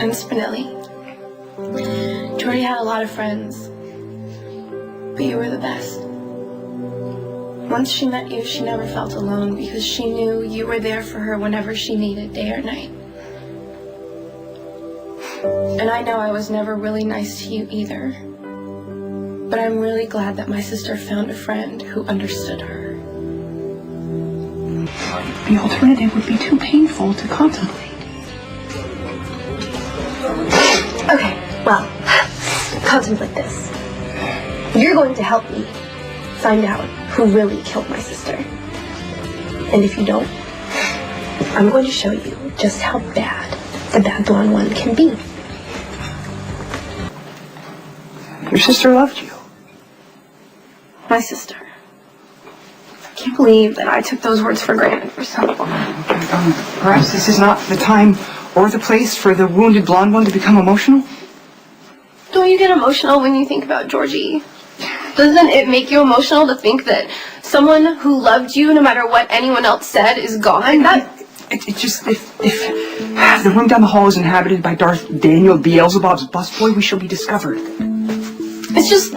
and Spinelli. Jordy had a lot of friends, but you were the best. Once she met you, she never felt alone because she knew you were there for her whenever she needed, day or night. And I know I was never really nice to you either, but I'm really glad that my sister found a friend who understood her. The alternative would be too painful to contemplate. Okay, well, contemplate this. You're going to help me find out who really killed my sister. And if you don't, I'm going to show you just how bad the bad blonde one can be. Your sister loved you. My sister. I can't believe that I took those words for granted for so long. Perhaps this is not the time or the place for the wounded blonde one to become emotional? Don't you get emotional when you think about Georgie? Doesn't it make you emotional to think that someone who loved you, no matter what anyone else said, is gone? It just, if the room down the hall is inhabited by Darth Daniel Beelzebub's busboy, we shall be discovered. It's just,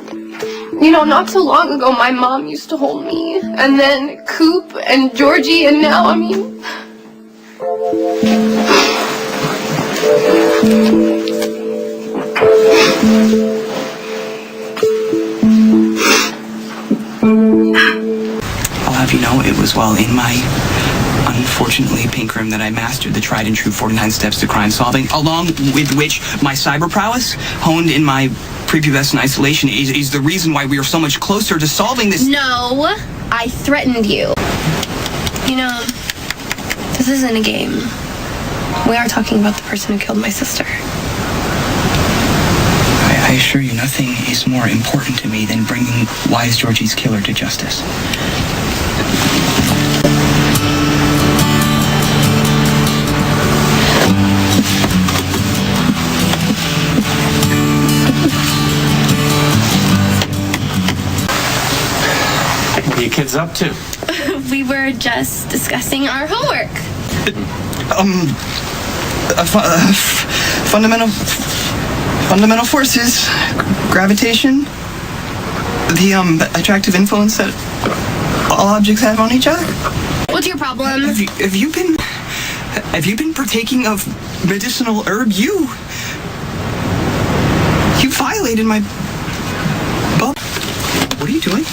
you know, not so long ago, my mom used to hold me, and then Coop and Georgie, and now, I mean... I'll have you know, it was while in my unfortunately pink room that I mastered the tried and true 49 steps to crime solving, along with which my cyber prowess, honed in my prepubescent isolation, is the reason why we are so much closer to solving this. No, I threatened you. You know, this isn't a game. We are talking about the person who killed my sister. I assure you, nothing is more important to me than bringing Wise Georgie's killer to justice. What are you kids up to? We were just discussing our homework. Fundamental forces, gravitation, the attractive influence that all objects have on each other. What's your problem? Have you been partaking of medicinal herb? You violated my... Oh, what are you doing?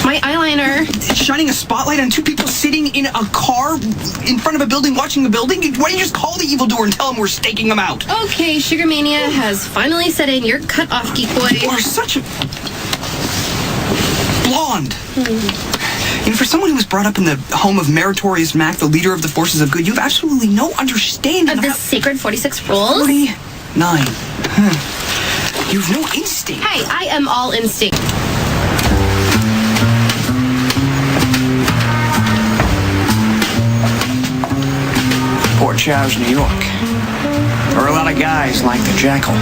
My eyeliner. Shining a spotlight on two people sitting in a car in front of a building watching the building? Why don't you just call the evildoer and tell him we're staking him out? Okay, Sugar Mania has finally set in. You're cut off, geek boy. You are such a... blonde. You know, for someone who was brought up in the home of Meritorious Mac, the leader of the forces of good, you have absolutely no understanding Of the sacred 46 rules? 49. You have no instinct. Hey, I am all instinct. Port Charles, New York. There are a lot of guys like the Jackal.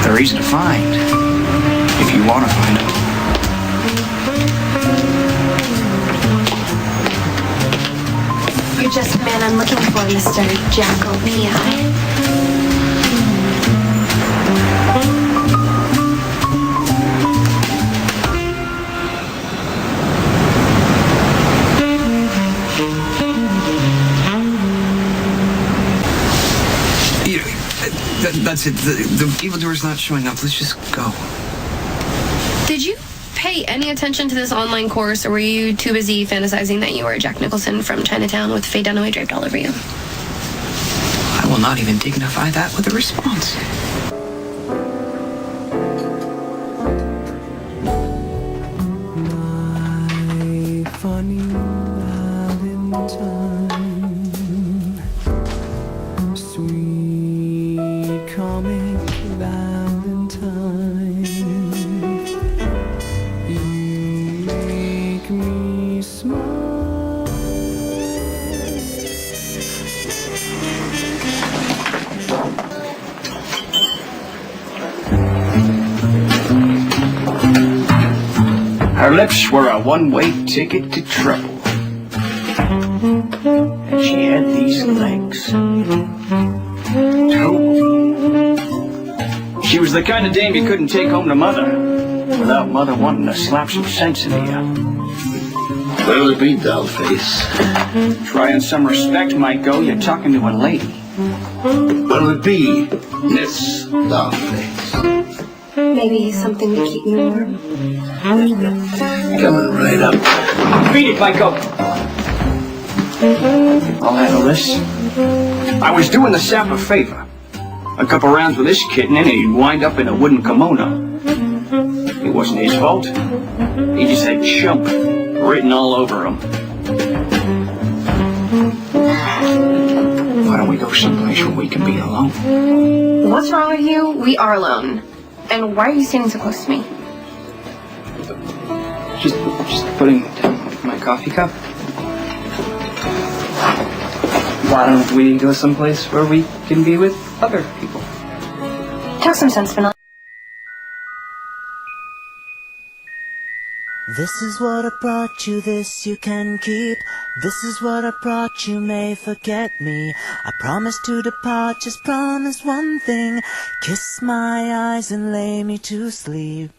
They're easy to find, if you want to find them. You're just the man I'm looking for, Mr. Jackal P.I. That's it. The evildoer's not showing up. Let's just go. Did you pay any attention to this online course, or were you too busy fantasizing that you were Jack Nicholson from Chinatown with Faye Dunaway draped all over you? I will not even dignify that with a response. My funny Valentine, sweet comic Valentine, you make me smile. Her lips were a one-way ticket to trouble. And she had these legs. Two. She was the kind of dame you couldn't take home to mother without mother wanting to slap some sense into you. What'll it be, dollface? Trying some respect might go, you're talking to a lady. What'll it be, Miss Dollface? Maybe something to keep me warm. Coming right up. Beat it, Michael. I'll handle this. I was doing the sap a favor. A couple rounds with this kitten and he'd wind up in a wooden kimono. It wasn't his fault. He just had chump written all over him. Why don't we go someplace where we can be alone? What's wrong with you? We are alone. And why are you standing so close to me? Just putting down my coffee cup. Why don't we go someplace where we can be with other people? Talk some sense, Spinelli. This is what I brought you, this you can keep. This is what I brought you, may forget me. I promise to depart, just promise one thing. Kiss my eyes and lay me to sleep.